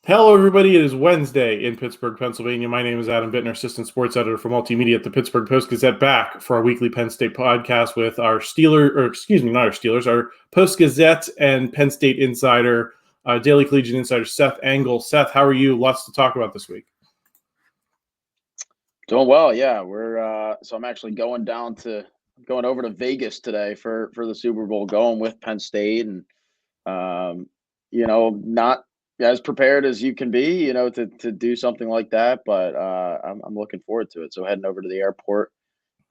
Hello, everybody. It is Wednesday in Pittsburgh, Pennsylvania. My name is Adam Bittner, assistant sports editor for multimedia at the Pittsburgh Post-Gazette, back for our weekly Penn State podcast with our our Post-Gazette and Penn State insider, Daily Collegian insider, Seth Engle. Seth, how are you? Lots to talk about this week. Doing well, yeah. So I'm actually going over to Vegas today for the Super Bowl, going with Penn State, and not as prepared as you can be, to do something like that. But I'm looking forward to it. So heading over to the airport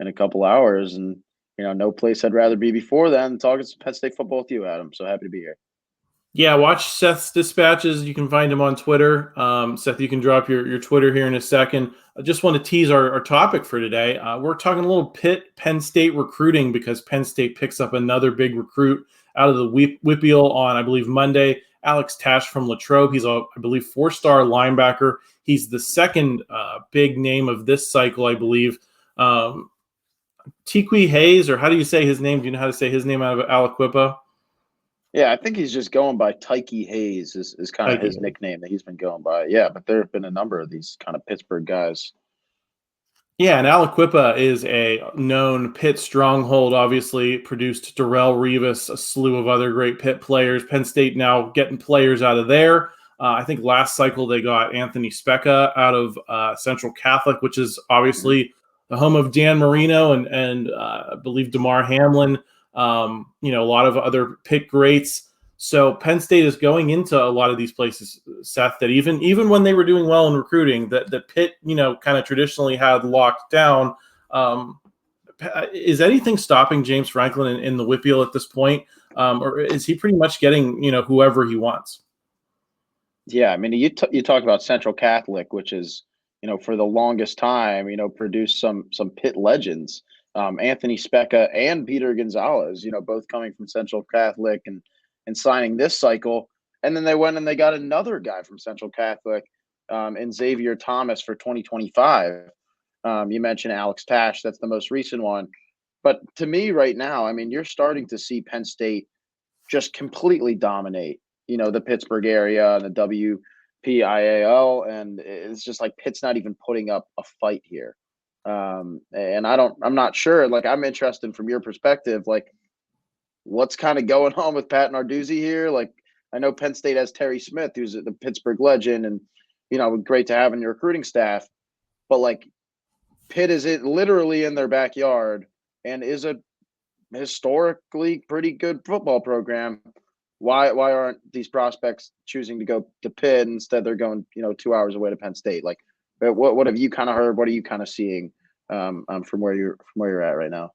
in a couple hours, and no place I'd rather be before then talking some Penn State football with you, Adam. So happy to be here. Yeah, watch Seth's dispatches. You can find him on Twitter. Seth, you can drop your Twitter here in a second. I just want to tease our topic for today. We're talking a little Penn State recruiting, because Penn State picks up another big recruit out of the WPIAL on, I believe, Monday. Alex Tatsch from Latrobe. He's I believe, 4-star linebacker. He's the second big name of this cycle, I believe. Tiqwai Hayes, or how do you say his name? Do you know how to say his name out of Aliquippa? Yeah, I think he's just going by Tiqwai Hayes is kind of his nickname that he's been going by. Yeah, but there have been a number of these kind of Pittsburgh guys. Yeah, and Aliquippa is a known Pitt stronghold, obviously produced Darrelle Revis, a slew of other great Pitt players. Penn State now getting players out of there. I think last cycle they got Anthony Speca out of Central Catholic, which is obviously the home of Dan Marino and I believe Damar Hamlin. A lot of other Pitt greats. So Penn State is going into a lot of these places, Seth, that even when they were doing well in recruiting, that Pitt, kind of traditionally had locked down. Is anything stopping James Franklin in the WPIAL at this point? Or is he pretty much getting, whoever he wants? Yeah, I mean, you talk about Central Catholic, which is, for the longest time, produced some Pitt legends. Anthony Speca and Peter Gonzalez, both coming from Central Catholic and signing this cycle. And then they went and they got another guy from Central Catholic in Xavier Thomas for 2025. You mentioned Alex Tatsch. That's the most recent one. But to me right now, I mean, you're starting to see Penn State just completely dominate, the Pittsburgh area and the WPIAL. And it's just like Pitt's not even putting up a fight here. And I'm not sure. Like, I'm interested from your perspective, like, what's kind of going on with Pat Narduzzi here? Like, I know Penn State has Terry Smith, who's the Pittsburgh legend, and great to have in your recruiting staff. But like, Pitt is literally in their backyard and is a historically pretty good football program. Why aren't these prospects choosing to go to Pitt instead? They're going 2 hours away to Penn State. Like, what have you kind of heard? What are you kind of seeing from where you're at right now?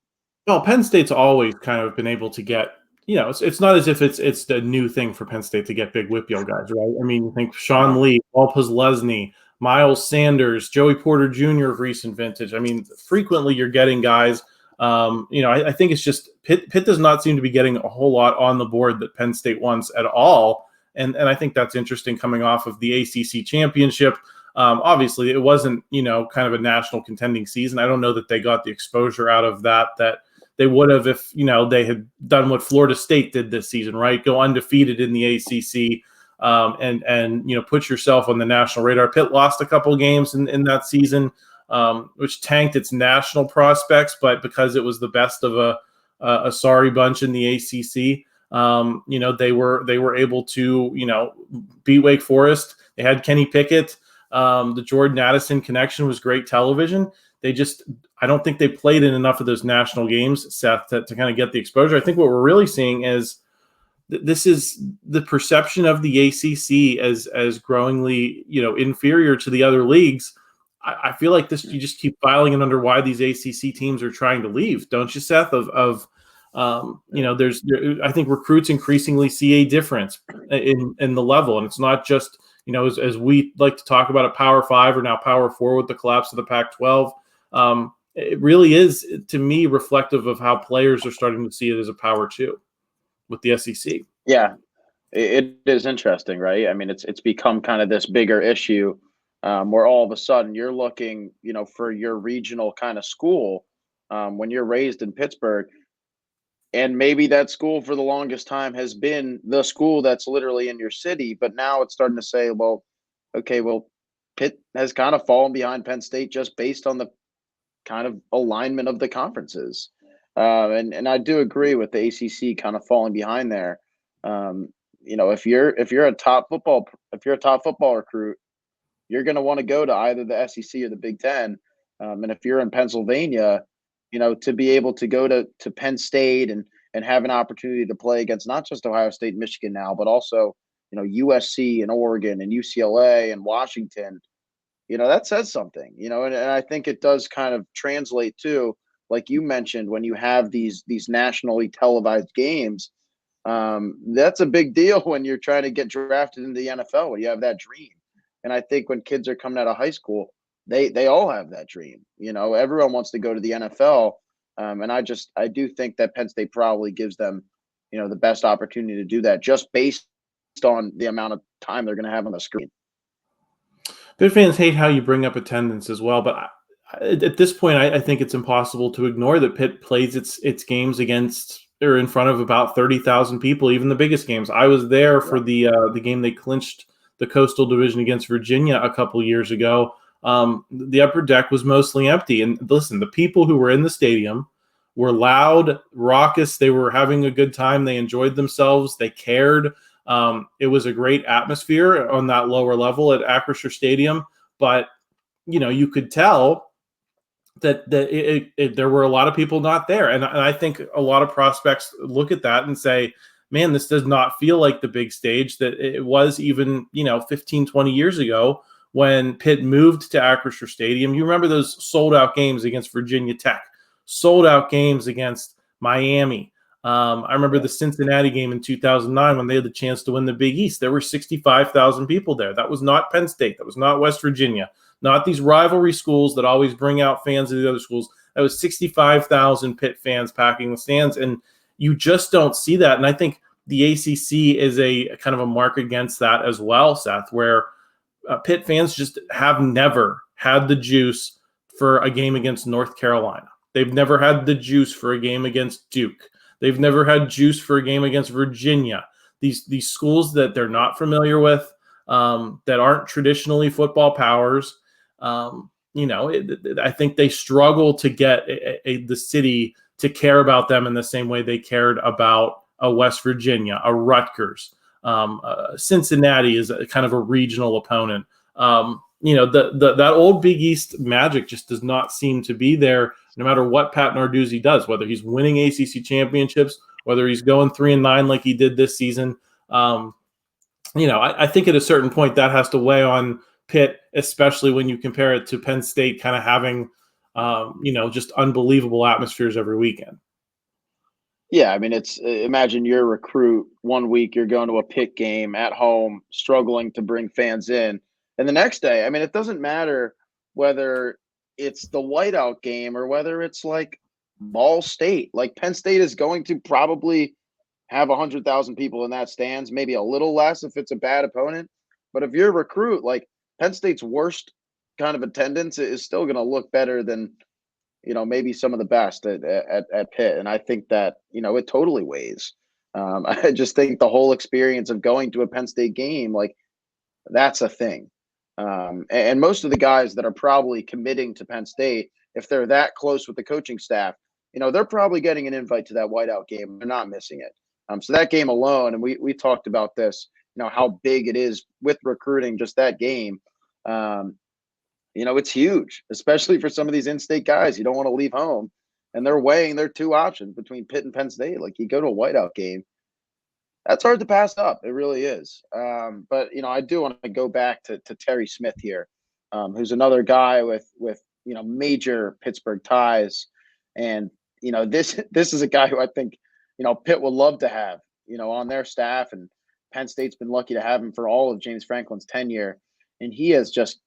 Well, Penn State's always kind of been able to get, it's not as if it's a new thing for Penn State to get big WPIAL guys, right? I mean, you think Sean Lee, Paul Postlesny, Miles Sanders, Joey Porter Jr. of recent vintage. I mean, frequently you're getting guys. I think it's just Pitt does not seem to be getting a whole lot on the board that Penn State wants at all. And I think that's interesting coming off of the ACC championship. Obviously, it wasn't, kind of a national contending season. I don't know that they got the exposure out of that they would have if, they had done what Florida State did this season, right? Go undefeated in the ACC and put yourself on the national radar. Pitt lost a couple of games in that season, which tanked its national prospects, but because it was the best of a sorry bunch in the ACC, they were able to, beat Wake Forest. They had Kenny Pickett. The Jordan Addison connection was great television. I don't think they played in enough of those national games, Seth, to kind of get the exposure. I think what we're really seeing is this is the perception of the ACC as growingly, inferior to the other leagues. I feel like this, you just keep filing it under why these ACC teams are trying to leave, don't you, Seth? I think recruits increasingly see a difference in the level, and it's not just, as we like to talk about at Power 5 or now Power 4 with the collapse of the Pac-12. It really is, to me, reflective of how players are starting to see it as a Power 2 with the SEC. Yeah, it is interesting, right? I mean, it's become kind of this bigger issue where all of a sudden you're looking, for your regional kind of school when you're raised in Pittsburgh. And maybe that school for the longest time has been the school that's literally in your city. But now it's starting to say, well, okay, well, Pitt has kind of fallen behind Penn State just based on the kind of alignment of the conferences. And I do agree with the ACC kind of falling behind there. If you're a top football recruit, you're going to want to go to either the SEC or the Big Ten. And if you're in Pennsylvania, to be able to go to Penn State and have an opportunity to play against not just Ohio State and Michigan now, but also USC and Oregon and UCLA and Washington, that says something, and I think it does kind of translate to, like you mentioned, when you have these nationally televised games, that's a big deal when you're trying to get drafted into the NFL, when you have that dream. And I think when kids are coming out of high school, they all have that dream. Everyone wants to go to the NFL. And I do think that Penn State probably gives them, the best opportunity to do that just based on the amount of time they're going to have on the screen. Pitt fans hate how you bring up attendance as well, but at this point, I think it's impossible to ignore that Pitt plays its games against or in front of about 30,000 people, even the biggest games. I was there for the game they clinched the Coastal Division against Virginia a couple years ago. The upper deck was mostly empty, and listen, the people who were in the stadium were loud, raucous. They were having a good time. They enjoyed themselves. They cared. It was a great atmosphere on that lower level at Acrisure Stadium, but you could tell that there were a lot of people not there, and I think a lot of prospects look at that and say, "Man, this does not feel like the big stage that it was even 15, 20 years ago when Pitt moved to Acrisure Stadium." You remember those sold out games against Virginia Tech, sold out games against Miami. I remember the Cincinnati game in 2009 when they had the chance to win the Big East. There were 65,000 people there. That was not Penn State. That was not West Virginia. Not these rivalry schools that always bring out fans of the other schools. That was 65,000 Pitt fans packing the stands, and you just don't see that. And I think the ACC is a kind of a mark against that as well, Seth, where Pitt fans just have never had the juice for a game against North Carolina. They've never had the juice for a game against Duke. They've never had juice for a game against Virginia. These schools that they're not familiar with, that aren't traditionally football powers. I think they struggle to get the city to care about them in the same way they cared about a West Virginia, a Rutgers. Cincinnati is a kind of a regional opponent. That old Big East magic just does not seem to be there, no matter what Pat Narduzzi does, whether he's winning ACC championships, whether he's going 3-9 like he did this season. I think at a certain point that has to weigh on Pitt, especially when you compare it to Penn State kind of having, just unbelievable atmospheres every weekend. Yeah, I mean, imagine you're a recruit 1 week, you're going to a Pitt game at home, struggling to bring fans in. And the next day, I mean, it doesn't matter whether it's the whiteout game or whether it's like Ball State. Like Penn State is going to probably have 100,000 people in that stands, maybe a little less if it's a bad opponent. But if you're a recruit, like Penn State's worst kind of attendance is still going to look better than, maybe some of the best at Pitt. And I think that, it totally weighs. I just think the whole experience of going to a Penn State game, like that's a thing. And most of the guys that are probably committing to Penn State, if they're that close with the coaching staff, they're probably getting an invite to that whiteout game. They're not missing it. So that game alone, and we talked about this, how big it is with recruiting, just that game. It's huge, especially for some of these in-state guys. You don't want to leave home, and they're weighing their two options between Pitt and Penn State. Like you go to a whiteout game, that's hard to pass up. It really is. But I do want to go back to Terry Smith here, who's another guy with major Pittsburgh ties, and this is a guy who I think Pitt would love to have on their staff, and Penn State's been lucky to have him for all of James Franklin's tenure, and he has just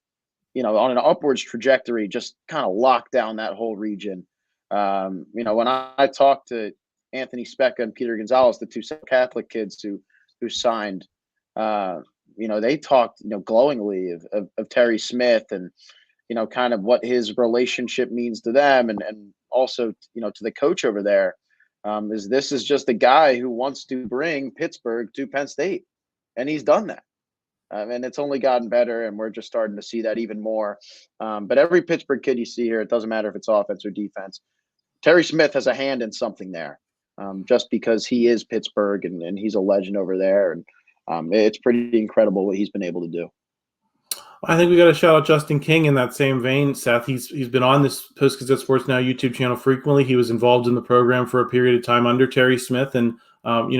on an upwards trajectory, just kind of locked down that whole region. When I talked to Anthony Speca and Peter Gonzalez, the two Catholic kids who signed, they talked, glowingly of Terry Smith and, kind of what his relationship means to them. And also, to the coach over there, this is just a guy who wants to bring Pittsburgh to Penn State. And he's done that. And it's only gotten better, and we're just starting to see that even more. But every Pittsburgh kid you see here, it doesn't matter if it's offense or defense, Terry Smith has a hand in something there, just because he is Pittsburgh and he's a legend over there. And it's pretty incredible what he's been able to do. I think we got to shout out Justin King in that same vein, Seth. He's been on this Post-Gazette Sports Now YouTube channel frequently. He was involved in the program for a period of time under Terry Smith, and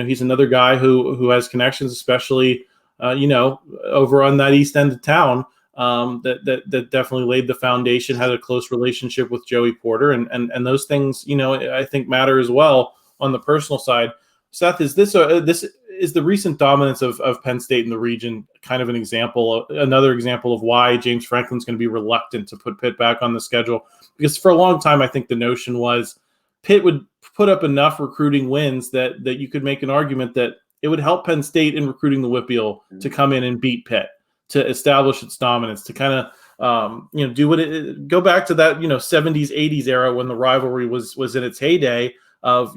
he's another guy who has connections, especially over on that east end of town. That definitely laid the foundation. Had a close relationship with Joey Porter, and those things I think matter as well on the personal side. Seth, is this the recent dominance of Penn State in the region kind of another example of why James Franklin's going to be reluctant to put Pitt back on the schedule? Because for a long time, I think the notion was Pitt would put up enough recruiting wins that you could make an argument that it would help Penn State in recruiting the WPIAL to come in and beat Pitt, to establish its dominance, to kind of do go back to that 70s 80s era when the rivalry was in its heyday. Of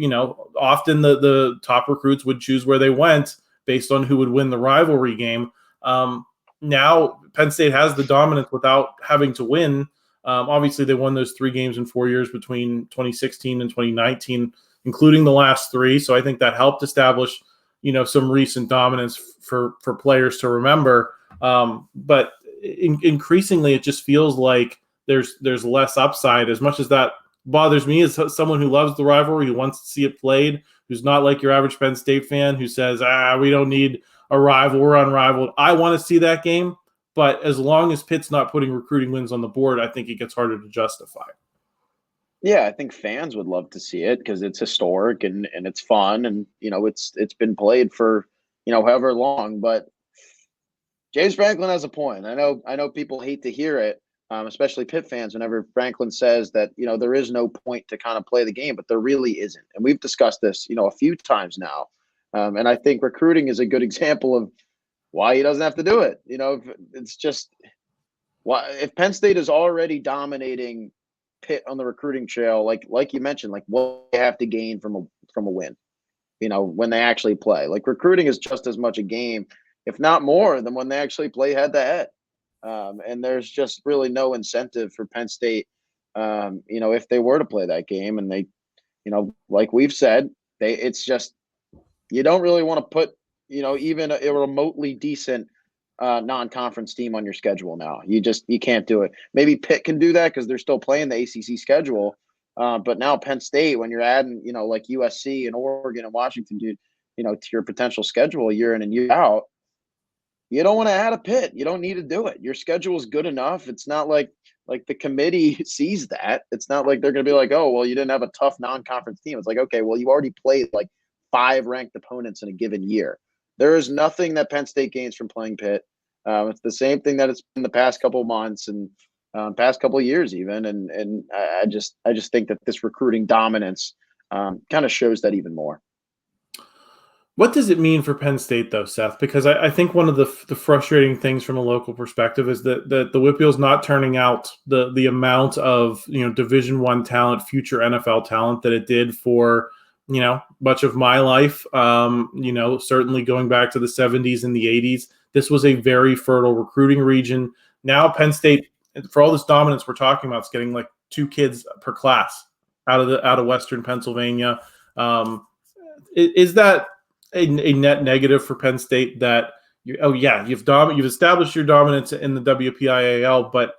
often the top recruits would choose where they went based on who would win the rivalry game. Now Penn State has the dominance without having to win. Obviously, they won those 3 games in 4 years between 2016 and 2019, including the last 3. So I think that helped establish some recent dominance for players to remember. But increasingly, it just feels like there's less upside. As much as that bothers me as someone who loves the rivalry, who wants to see it played, who's not like your average Penn State fan who says, we don't need a rival, we're unrivaled. I want to see that game, but as long as Pitt's not putting recruiting wins on the board, I think it gets harder to justify. Yeah, I think fans would love to see it because it's historic and it's fun, and it's been played for however long. But James Franklin has a point. I know people hate to hear it, especially Pitt fans, whenever Franklin says that, there is no point to kind of play the game, but there really isn't. And we've discussed this, a few times now. And I think recruiting is a good example of why he doesn't have to do it. It's just why, if Penn State is already dominating Pitt on the recruiting trail, like you mentioned, like what they have to gain from a win, when they actually play. Like recruiting is just as much a game, if not more, than when they actually play head to head. And there's just really no incentive for Penn State, if they were to play that game. And they, like we've said, it's just, you don't really want to put, even a remotely decent non-conference team on your schedule now. You can't do it. Maybe Pitt can do that because they're still playing the ACC schedule. But now Penn State, when you're adding, like USC and Oregon and Washington, to your potential schedule year in and year out, you don't want to add a Pitt. You don't need to do it. Your schedule is good enough. It's not like the committee sees that. It's not like they're going to be like, oh, well, you didn't have a tough non-conference team. It's like, okay, well, you already played like 5 ranked opponents in a given year. There is nothing that Penn State gains from playing Pitt. It's the same thing that it's been the past couple of months and past couple of years even. And I just think that this recruiting dominance kind of shows that even more. What does it mean for Penn State, though, Seth? Because I think one of the frustrating things from a local perspective is that the WPIAL's not turning out the amount of Division I talent, future NFL talent that it did for much of my life. Certainly going back to the 70s and the 80s, this was a very fertile recruiting region. Now Penn State, for all this dominance we're talking about, is getting like 2 kids per class out of Western Pennsylvania. Is that a net negative for Penn State that you've established your dominance in the WPIAL, but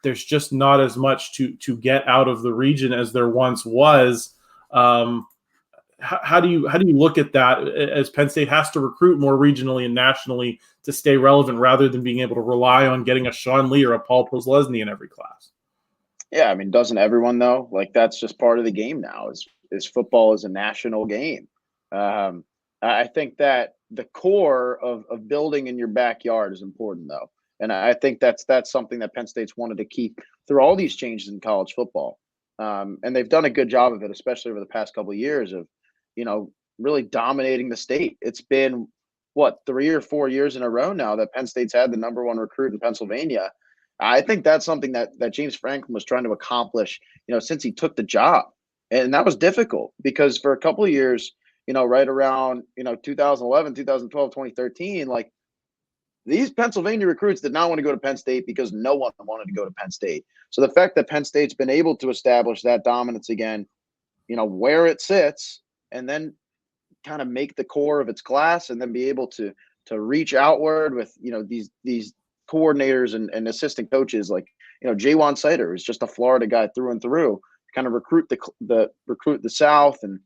there's just not as much to get out of the region as there once was? How do you look at that as Penn State has to recruit more regionally and nationally to stay relevant rather than being able to rely on getting a Sean Lee or a Paul Postlesny in every class? Yeah, I mean, doesn't everyone though? Like that's just part of the game now. Is football is a national game. I think that the core of building in your backyard is important, though. And I think that's something that Penn State's wanted to keep through all these changes in college football. And they've done a good job of it, especially over the past couple of years of, really dominating the state. It's been, 3 or 4 years in a row now that Penn State's had the number 1 recruit in Pennsylvania. I think that's something that James Franklin was trying to accomplish, since he took the job. And that was difficult because for a couple of years, right around, 2011, 2012, 2013, like these Pennsylvania recruits did not want to go to Penn State because no one wanted to go to Penn State. So the fact that Penn State's been able to establish that dominance again, where it sits, and then kind of make the core of its class, and then be able to reach outward with these coordinators and assistant coaches like Jaywan Sider is just a Florida guy through and through, kind of recruit the South, and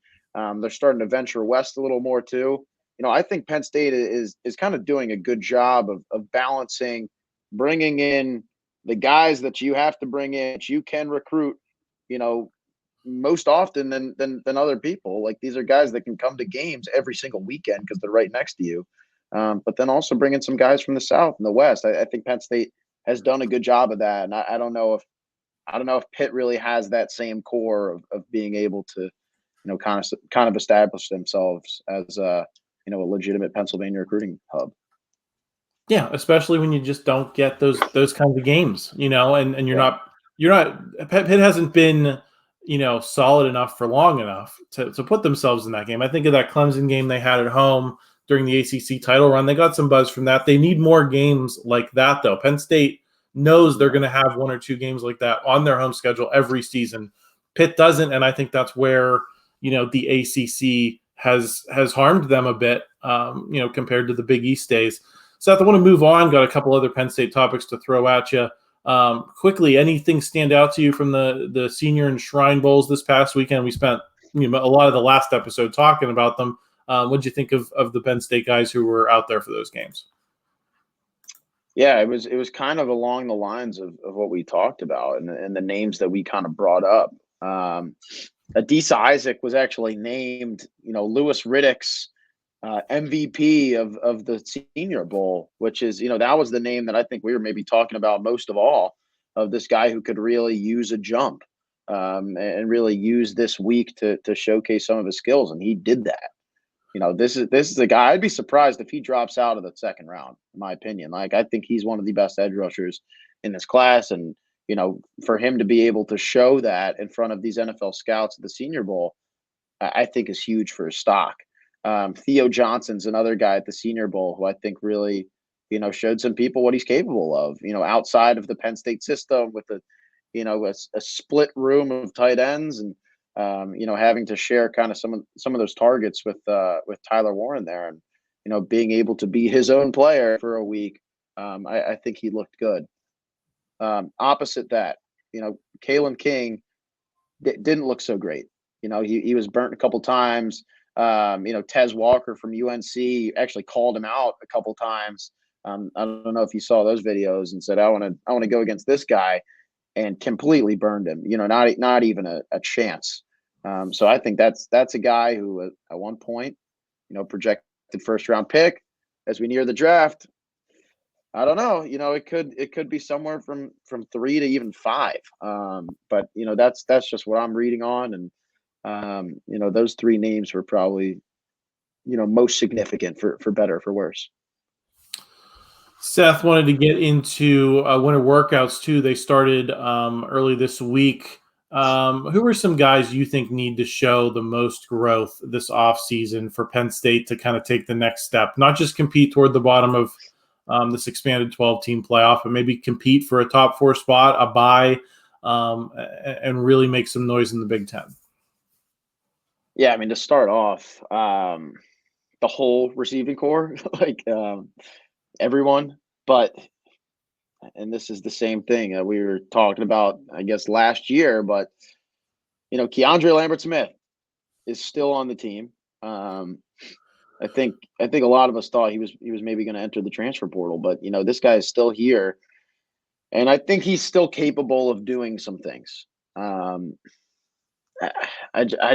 they're starting to venture west a little more too. I think Penn State is kind of doing a good job of balancing, bringing in the guys that you have to bring in, that you can recruit, most often than other people. Like, these are guys that can come to games every single weekend because they're right next to you. But then also bring in some guys from the South and the West. I think Penn State has done a good job of that, and I don't know if Pitt really has that same core of being able to, kind of establish themselves as a legitimate Pennsylvania recruiting hub. Yeah, especially when you just don't get those kinds of games, and you're not Pitt hasn't been, solid enough for long enough to put themselves in that game. I think of that Clemson game they had at home during the ACC title run. They got some buzz from that. They need more games like that, though. Penn State knows they're going to have one or two games like that on their home schedule every season. Pitt doesn't, and I think that's where, the ACC has harmed them a bit, compared to the Big East days. Seth, I want to move on. Got a couple other Penn State topics to throw at you. Quickly, anything stand out to you from the Senior and Shrine Bowls this past weekend? We spent a lot of the last episode talking about them. What did you think of the Penn State guys who were out there for those games? Yeah, it was kind of along the lines of what we talked about and the names that we kind of brought up. Adisa Isaac was actually named, Louis Riddick's MVP of the Senior Bowl, which is, that was the name that I think we were maybe talking about most of all, of this guy who could really use a jump and really use this week to showcase some of his skills, and he did that. This is a guy. I'd be surprised if he drops out of the second round, in my opinion. Like, I think he's one of the best edge rushers in this class, and for him to be able to show that in front of these NFL scouts at the Senior Bowl, I think is huge for his stock. Theo Johnson's another guy at the Senior Bowl who I think really, showed some people what he's capable of, outside of the Penn State system with a split room of tight ends and, having to share kind of some of those targets with Tyler Warren there, and, being able to be his own player for a week. I think he looked good. Opposite that, Kalen King didn't look so great. He was burnt a couple times. Tez Walker from UNC actually called him out a couple times. I don't know if you saw those videos, and said, I want to go against this guy, and completely burned him. Not even a chance. So I think that's a guy who at one point, projected first round pick. As we near the draft, I don't know. It could be somewhere from 3 to even 5. But that's just what I'm reading on, and those 3 names were probably most significant for better or for worse. Seth wanted to get into winter workouts too. They started early this week. Who are some guys you think need to show the most growth this offseason for Penn State to kind of take the next step, not just compete toward the bottom of this expanded 12-team playoff, but maybe compete for a top 4 spot, a bye, and really make some noise in the Big Ten? Yeah, I mean, to start off, the whole receiving core, like everyone, and this is the same thing that we were talking about, I guess, last year, but, Keandre Lambert-Smith is still on the team. I think a lot of us thought he was maybe going to enter the transfer portal, but this guy is still here, and I think he's still capable of doing some things. I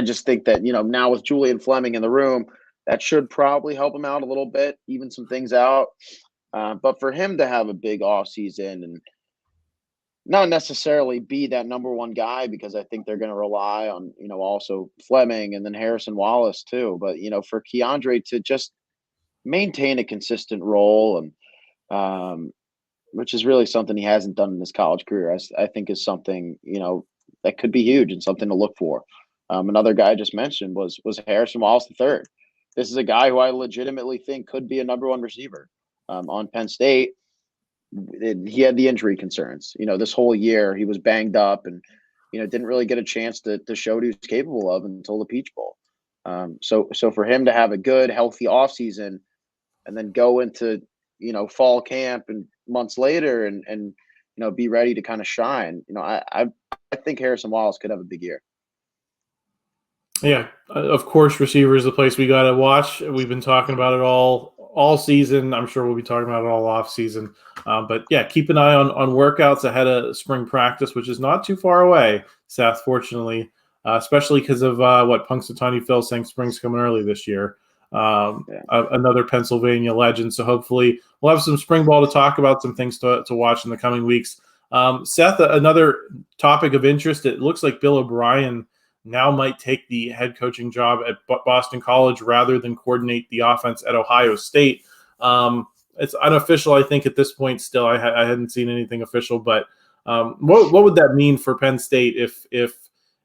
just think that now with Julian Fleming in the room, that should probably help him out a little bit, even some things out. But for him to have a big offseason and not necessarily be that number one guy, because I think they're going to rely on, also Fleming and then Harrison Wallace too. But, for Keandre to just maintain a consistent role, and which is really something he hasn't done in his college career, I think is something, that could be huge and something to look for. Another guy I just mentioned was Harrison Wallace III. This is a guy who I legitimately think could be a number one receiver. on Penn State, he had the injury concerns. This whole year he was banged up and, didn't really get a chance to show what he was capable of until the Peach Bowl. So for him to have a good, healthy offseason and then go into, fall camp and months later and be ready to kind of shine, I think Harrison Wallace could have a big year. Yeah, of course, receiver is the place we got to watch. We've been talking about it all season. I'm sure we'll be talking about it all off season. But yeah, keep an eye on workouts ahead of spring practice, which is not too far away, Seth, fortunately, especially because of what Punxsutawney Phil saying spring's coming early this year. Another Pennsylvania legend. So hopefully we'll have some spring ball to talk about, some things to watch in the coming weeks. Seth, another topic of interest, it looks like Bill O'Brien now might take the head coaching job at Boston College rather than coordinate the offense at Ohio State. It's unofficial, I think, at this point still. I hadn't seen anything official, but what would that mean for Penn State if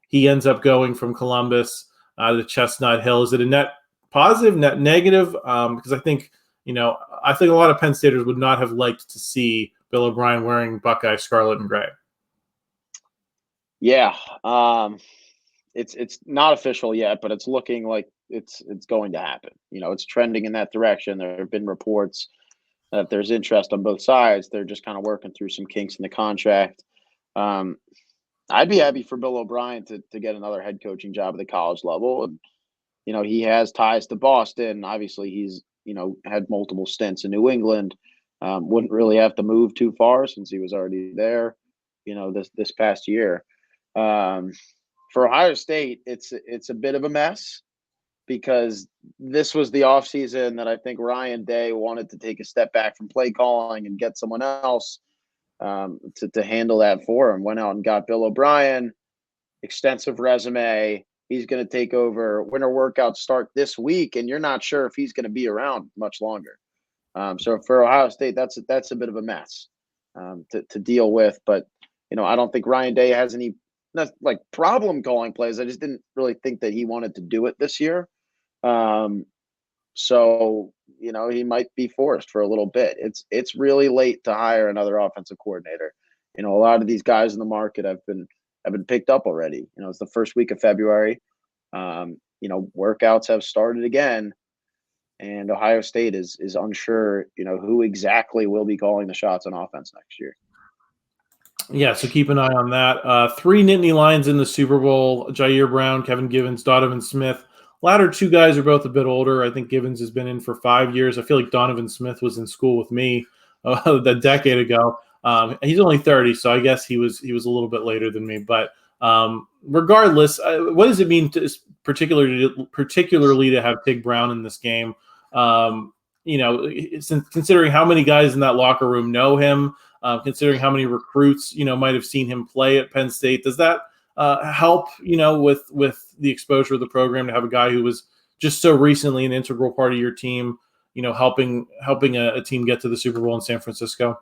he ends up going from Columbus to Chestnut Hill? Is it a net positive, net negative? Because I think a lot of Penn Staters would not have liked to see Bill O'Brien wearing Buckeye scarlet and gray. Yeah. It's not official yet, but it's looking like it's going to happen. It's trending in that direction. There have been reports that there's interest on both sides. They're just kind of working through some kinks in the contract. I'd be happy for Bill O'Brien to get another head coaching job at the college level. And, he has ties to Boston. Obviously, he's, had multiple stints in New England. Wouldn't really have to move too far since he was already there, this past year. For Ohio State, it's a bit of a mess because this was the offseason that I think Ryan Day wanted to take a step back from play calling and get someone else to handle that for him. Went out and got Bill O'Brien, extensive resume. He's going to take over. Winter workouts start this week, and you're not sure if he's going to be around much longer. So for Ohio State, that's a bit of a mess to deal with. But, I don't think Ryan Day has any problem calling plays. I just didn't really think that he wanted to do it this year. So, he might be forced for a little bit. It's really late to hire another offensive coordinator. A lot of these guys in the market have been picked up already. It's the first week of February. Workouts have started again, and Ohio State is unsure, who exactly will be calling the shots on offense next year. Yeah, so keep an eye on that. 3 Nittany Lions in the Super Bowl: Jair Brown, Kevin Givens, Donovan Smith. Latter two guys are both a bit older. I think Givens has been in for 5 years. I feel like Donovan Smith was in school with me a decade ago. He's only 30, so I guess he was a little bit later than me. But regardless, what does it mean particularly to have Tig Brown in this game? Considering how many guys in that locker room know him, considering how many recruits might have seen him play at Penn State, does that help with the exposure of the program to have a guy who was just so recently an integral part of your team, helping a team get to the Super Bowl in San Francisco?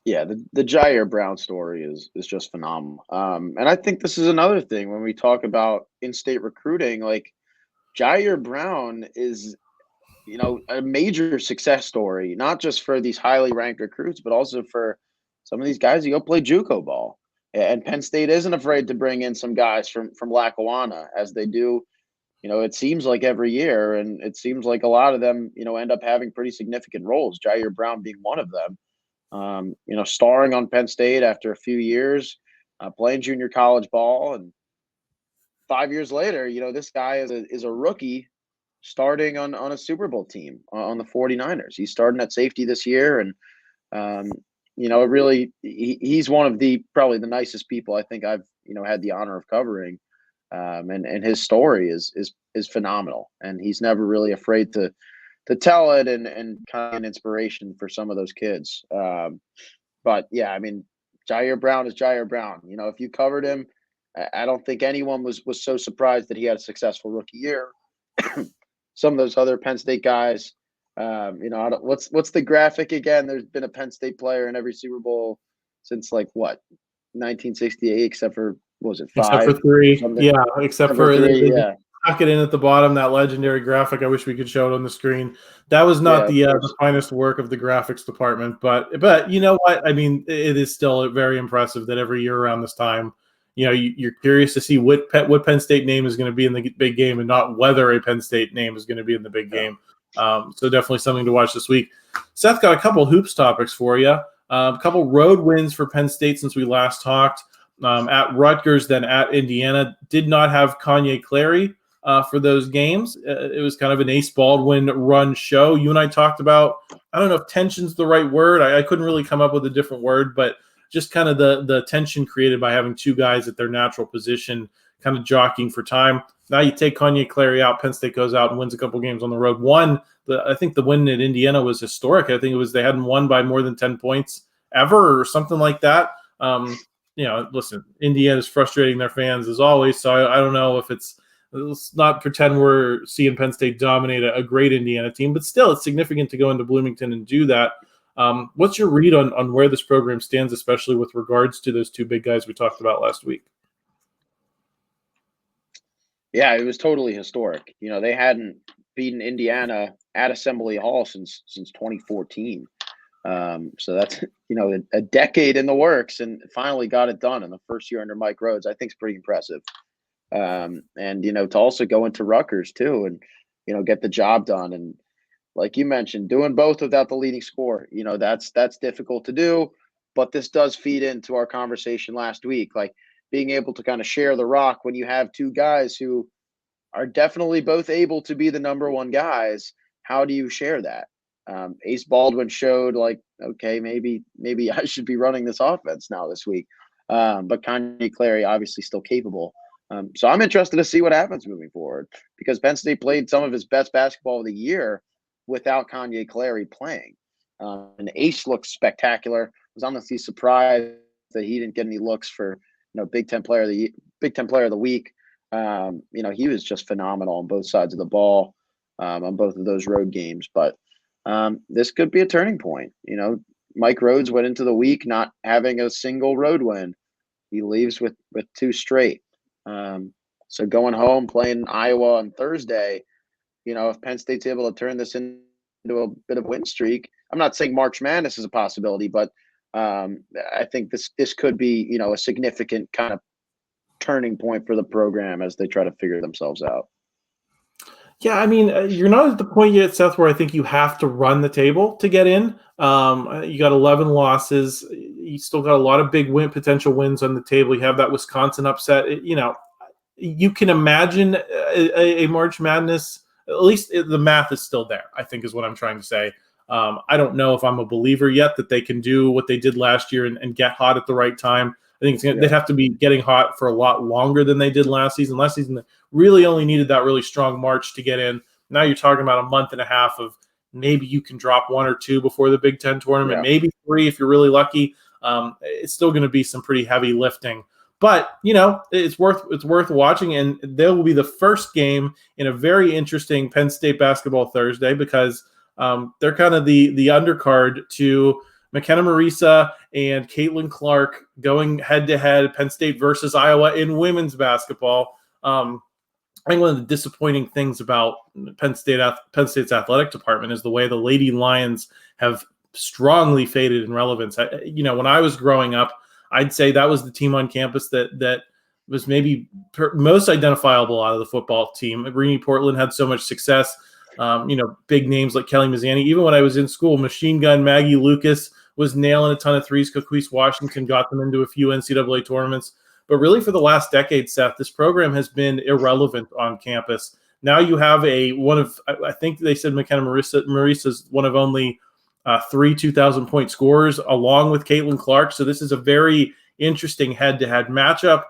Yeah, the Jair Brown story is just phenomenal. And I think this is another thing when we talk about in-state recruiting, like Jair Brown is, a major success story, not just for these highly ranked recruits, but also for some of these guys who go play JUCO ball. And Penn State isn't afraid to bring in some guys from Lackawanna, as they do, it seems like every year. And it seems like a lot of them, end up having pretty significant roles, Jair Brown being one of them. Starring on Penn State after a few years, playing junior college ball. And 5 years later, this guy is a rookie starting on a Super Bowl team on the 49ers. He's starting at safety this year. And, he's one of probably the nicest people I think I've, had the honor of covering. And his story is phenomenal. And he's never really afraid to tell it and kind of an inspiration for some of those kids. But yeah, I mean, Jair Brown is Jair Brown. If you covered him, I don't think anyone was so surprised that he had a successful rookie year. Some of those other Penn State guys, what's the graphic again? There's been a Penn State player in every Super Bowl since 1968, except for, what was it, 5? Except for 3. Yeah, except for 3, they yeah. Tuck it in at the bottom, that legendary graphic. I wish we could show it on the screen. That was not the finest work of the graphics department, but you know what? I mean, it is still very impressive that every year around this time, you're curious to see what Penn State name is going to be in the big game, and not whether a Penn State name is going to be in the big game. So definitely something to watch this week. Seth got a couple hoops topics for you. A couple road wins for Penn State since we last talked. At Rutgers, then at Indiana. Did not have Kanye Clary for those games. It was kind of an Ace Baldwin run show. You and I talked about, I don't know if tension's the right word. I couldn't really come up with a different word, but just kind of the tension created by having two guys at their natural position kind of jockeying for time. Now you take Kanye Clary out, Penn State goes out and wins a couple games on the road. I think the win at Indiana was historic. I think it was they hadn't won by more than 10 points ever or something like that. Listen, Indiana's frustrating their fans as always, so I don't know if let's not pretend we're seeing Penn State dominate a great Indiana team, but still it's significant to go into Bloomington and do that. What's your read on where this program stands, especially with regards to those two big guys we talked about last week? Yeah, it was totally historic. They hadn't beaten Indiana at Assembly Hall since 2014. So that's, a decade in the works, and finally got it done in the first year under Mike Rhodes. I think is pretty impressive. And, to also go into Rutgers too and, get the job done. And like you mentioned, doing both without the leading score, that's difficult to do, but this does feed into our conversation last week, like being able to kind of share the rock when you have two guys who are definitely both able to be the number one guys. How do you share that? Ace Baldwin showed like, okay, maybe I should be running this offense now this week. But Kanye Clary obviously still capable. So I'm interested to see what happens moving forward, because Penn State played some of his best basketball of the year without Kanye Clary playing. And Ace looked spectacular. I was honestly surprised that he didn't get any looks for Big Ten Player of the Week. He was just phenomenal on both sides of the ball on both of those road games. But this could be a turning point. Mike Rhodes went into the week not having a single road win. He leaves with two straight. So going home, playing Iowa on Thursday, if Penn State's able to turn this into a bit of a win streak, I'm not saying March Madness is a possibility, but I think this could be, a significant kind of turning point for the program as they try to figure themselves out. Yeah, I mean, you're not at the point yet, Seth, where I think you have to run the table to get in. You got 11 losses. You still got a lot of big potential wins on the table. You have that Wisconsin upset. You can imagine a March Madness. At least the math is still there, I think is what I'm trying to say. I don't know if I'm a believer yet that they can do what they did last year and get hot at the right time. I think they'd have to be getting hot for a lot longer than they did last season. Last season, they really only needed that really strong March to get in. Now you're talking about a month and a half of maybe you can drop one or two before the Big Ten tournament, maybe three if you're really lucky. It's still going to be some pretty heavy lifting. But, it's worth watching, and there will be the first game in a very interesting Penn State basketball Thursday, because they're kind of the undercard to Makenna Marisa and Caitlin Clark going head-to-head, Penn State versus Iowa in women's basketball. I think one of the disappointing things about Penn State's athletic department is the way the Lady Lions have strongly faded in relevance. When I was growing up, I'd say that was the team on campus that was maybe most identifiable out of the football team. Greeny Portland had so much success. Big names like Kelly Mazzani. Even when I was in school, Machine Gun Maggie Lucas was nailing a ton of threes. Coquise Washington got them into a few NCAA tournaments. But really for the last decade, Seth, this program has been irrelevant on campus. Now you have I think they said Makenna Marisa's one of only 3 2,000-point scorers along with Caitlin Clark. So this is a very interesting head-to-head matchup.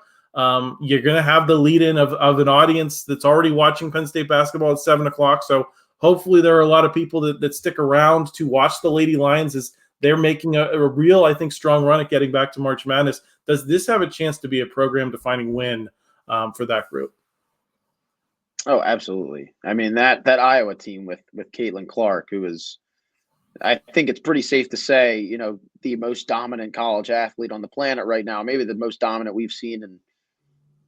You're going to have the lead-in of an audience that's already watching Penn State basketball at 7 o'clock. So hopefully there are a lot of people that stick around to watch the Lady Lions as they're making a real, I think, strong run at getting back to March Madness. Does this have a chance to be a program-defining win for that group? Oh, absolutely. I mean, that Iowa team with Caitlin Clark, who is, I think it's pretty safe to say, the most dominant college athlete on the planet right now, maybe the most dominant we've seen in,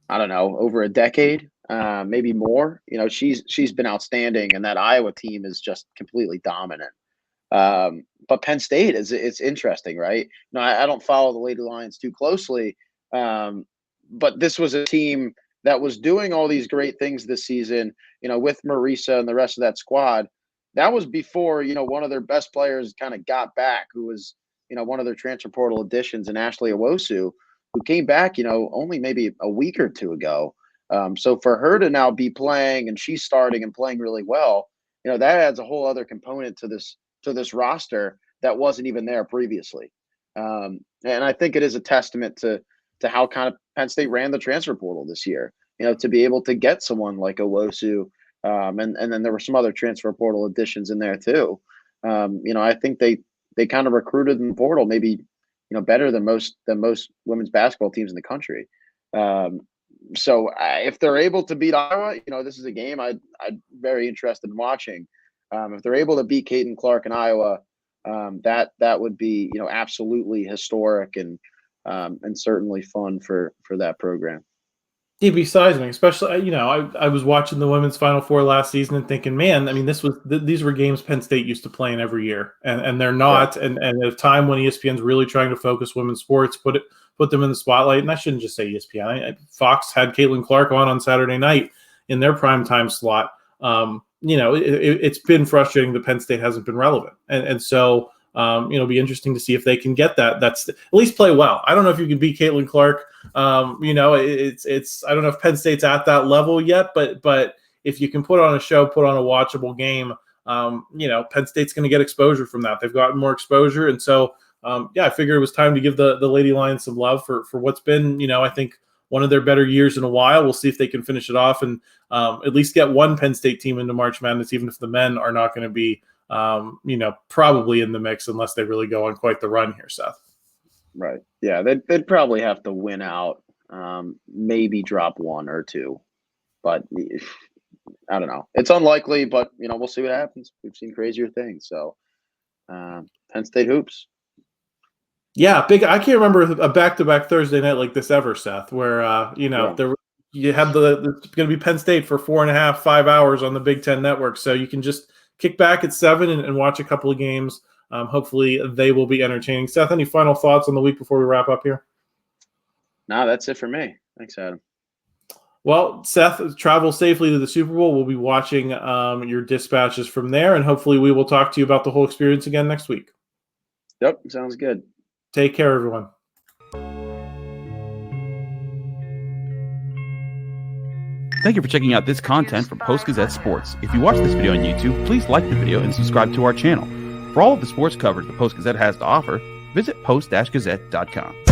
I don't know, over a decade. maybe more. She's been outstanding, and that Iowa team is just completely dominant. But Penn State it's interesting, right? I don't follow the Lady Lions too closely, but this was a team that was doing all these great things this season, with Marisa and the rest of that squad. That was before, one of their best players kind of got back, who was, one of their transfer portal additions, and Ashley Owosu, who came back, only maybe a week or two ago. So for her to now be playing, and she's starting and playing really well, that adds a whole other component to this roster that wasn't even there previously. And I think it is a testament to how kind of Penn State ran the transfer portal this year, to be able to get someone like Owosu. And then there were some other transfer portal additions in there too. I think they kind of recruited in the portal, maybe, better than most women's basketball teams in the country. So if they're able to beat Iowa, this is a game I'd very interested in watching. If they're able to beat Caitlin Clark in Iowa, that would be, absolutely historic and certainly fun for that program. It'd be seismic, especially, I was watching the women's Final Four last season and thinking, man, I mean, these were games Penn State used to play in every year, and they're not. Yeah. And at a time when ESPN's really trying to focus women's sports, put them in the spotlight. And I shouldn't just say ESPN. Fox had Caitlin Clark on Saturday night in their primetime slot. It's been frustrating that Penn State hasn't been relevant, and so it'll be interesting to see if they can get that. That's at least play well. I don't know if you can beat Caitlin Clark. It's I don't know if Penn State's at that level yet, but if you can put on a show, put on a watchable game, Penn State's going to get exposure from that. They've gotten more exposure, and so I figured it was time to give the Lady Lions some love for what's been, I think, one of their better years in a while. We'll see if they can finish it off and at least get one Penn State team into March Madness, even if the men are not going to be, probably in the mix unless they really go on quite the run here, Seth. Right. Yeah, they'd probably have to win out, maybe drop one or two. But I don't know. It's unlikely, but, we'll see what happens. We've seen crazier things. So Penn State hoops. Yeah, big. I can't remember a back-to-back Thursday night like this ever, Seth, where, there you had it's going to be Penn State for 4.5, 5 hours on the Big Ten Network. So you can just kick back at 7 and watch a couple of games. Hopefully they will be entertaining. Seth, any final thoughts on the week before we wrap up here? No, that's it for me. Thanks, Adam. Well, Seth, travel safely to the Super Bowl. We'll be watching your dispatches from there, and hopefully we will talk to you about the whole experience again next week. Yep, sounds good. Take care, everyone. Thank you for checking out this content from Post-Gazette Sports. If you watch this video on YouTube, please like the video and subscribe to our channel. For all of the sports coverage the Post-Gazette has to offer, visit post-gazette.com.